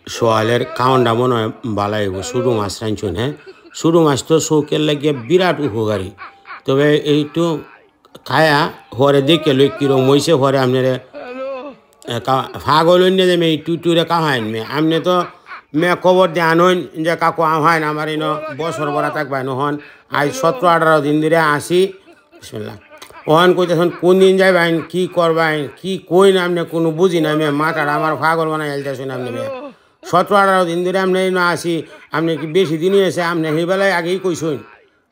সোয়ালের খাওয়ানটা মনে হয় বালাই শুরু মাছ রাঁধছুন হ্যাঁ শুরু মাছ তো শৌকের লাগিয়ে বিরাট উপকারী তবে এইটু খায়া হরে দেখে লই কিরম হইছে হরে আপনার ফাগল অন্য যে মেয়ে টুটুরে কাহাইন মেয়ে আপনি তো মেয়ে খবর দিয়ে আনইন যে কাকু আহাইন আমার ইনো বছর বড়া থাকবাই নহন আজ 17-18 দিন ধরে আসি বিসমিল্লাহ ওহান কইতেছেন কোন দিন যাইবেন কি করবেন কি কইন আপনি কোনো বুঝি না মেয়ে মাথাটা আমার পাগল বানাই যাইতেছেন আপনি মেয়ে 17-18 দিন ধরে আপনি না আসি আপনি কি বেশি দিনই এসে আপনি সেই বেলায় আগেই কইসুন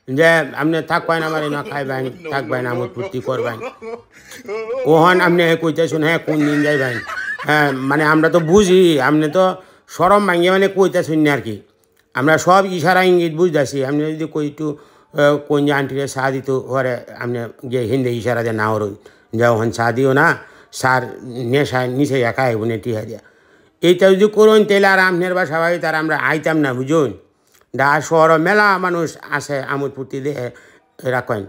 যে আপনি থাকবেন আমার না খাইবেন থাকবেন আমোদ ফুর্তি করবেন ওহান আপনি কইতেছেন হ্যাঁ কোন দিন যাইবেন হ্যাঁ মানে আমরা তো বুঝি আপনি তো সরম ভাঙিয়ে মানে কইতেছেন না আর কি আমরা সব ইশারা ইঙ্গিত বুঝতেছি আপনি যদি কই একটু কোন যে আন্টিরে চা দিত ওরে আপনি যে হিন্দি ইশারা দিয়ে না হরুন যে ওখান চা দিও না সার নেশা নিচে একা এগুনে টিহা দিয়া এইটা যদি করুন তাহলে আর আপনার বাসা বাড়ি তার আমরা আইতাম না বুঝুন ঢাকা শহর মেলা মানুষ আসে আমোদ ফুর্তি দিয়ে রাখেন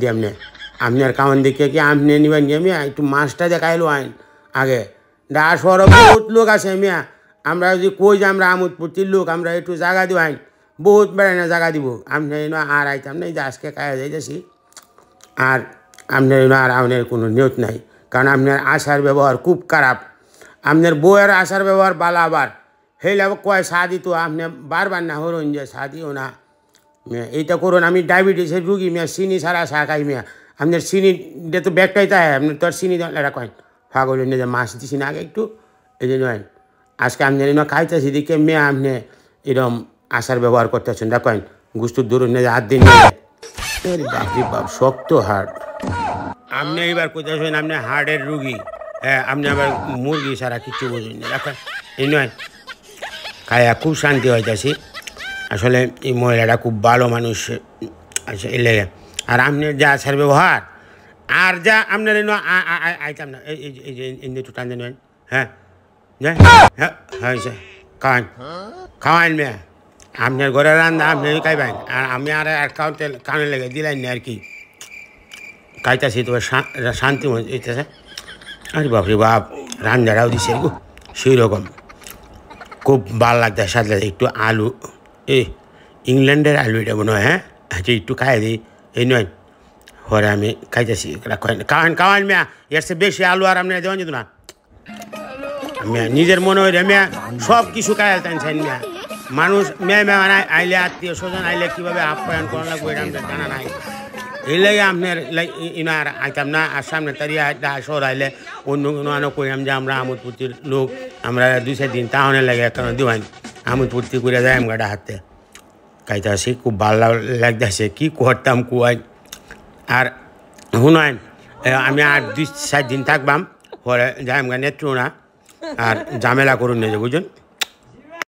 দেমনে আপনার কামন দেখে কি আপনি নিবেন যে মিয়া একটু মাছটা দেখাইলো আইন আগে ঢাকা শহরে বহুত লোক আছে মিয়া আমরা যদি কই যে আমরা আমোদ ফুর্তির লোক আমরা একটু জায়গা দিব আইন বহুত বেড়ানো জায়গা দিব আপনি আর আইতাম না যে আজকে খাইয়া যাইতেছি আর আপনার আর আপনার কোনো নিয়ত নাই কারণ আপনার আচার ব্যবহার খুব খারাপ আপনার বউয়ের আচার ব্যবহার বালা আবার হেলে কয় চা দিত আপনি বারবার না হরুন যে চা দিও না এইটা করুন আমি ডায়াবেটিসের রুগী মেয়া চিনি ছাড়া চা খাই মেয়া আপনার চিনি তো ব্যাগটাই তাই আপনি তোর চিনি এটা কয়েন ফাগল যে মাছ দিছি না আগে একটু এই জন্য আজকে আপনি খাইতেছি দিকে মেয়া আপনি এরকম আচার ব্যবহার করতেছেন দেখেন গুস্তুর দূর হাত দিন বাপরি বাপ শক্ত হার্ট আপনি এবার কোথাছেন আপনি হার্টের রুগী হ্যাঁ আপনি আবার মুরগি ছাড়া কিছু বুঝুন না দেখেন এই নয় খায়া খুব শান্তি হইতেছি আসলে এই মহিলাটা খুব ভালো মানুষ আচ্ছা এই লেগে আর আপনার যা আচার ব্যবহার আর যা আপনার আইতাম না এই যে একটু টান দেন হ্যাঁ হ্যাঁ হয়েছে খাওয়ান খাওয়ান মেয়ে আপনার ঘরে রান্না আপনি খাইবেন আর আমি আর কাউন্টে কানে লেগে দিলেন না আর কি খাইতেছি তবে শান্তি হইতেছে আরে বাপরে বাপ রান্নাটাও দিছে সেই রকম খুব ভালো লাগছে সাথে একটু আলু ইংল্যান্ডের আলু এটা মনে হয় হ্যাঁ আচ্ছা একটু খাই দিই এই নয় পরে আমি খাইতেছি খাওয়ান মেয়া এর সে বেশি আলু আর আপনি দেওয়া যেত না মেয়া নিজের মনে হয় রে মেয়া সব কিছু খাই চাইছেন মেয়া মানুষ মেয়ে মেয়ে আইলে আত্মীয় স্বজন আইলে কীভাবে আপ্যায়ন করা লাগবে এটা আমাদের জানা নাই এই লাগে আপনার ইনার আইতাম না আর সামনে তারিয়া শহর আইলে অন্য কোনো কইলাম যে আমরা আমোদ ফুর্তির লোক আমরা 2-4 দিন তাহলে লাগে কারণ দিবান আমোদ ফুর্তি করে যাই আমগাটা হাতে খাইতে আসি খুব ভালো লাগতেছে কী করতাম কুয়াই আর শুনাইন আমি আর 2-4 দিন থাকবাম পরে যাই আমগা নেত্র না আর ঝামেলা করুন না যে বুঝুন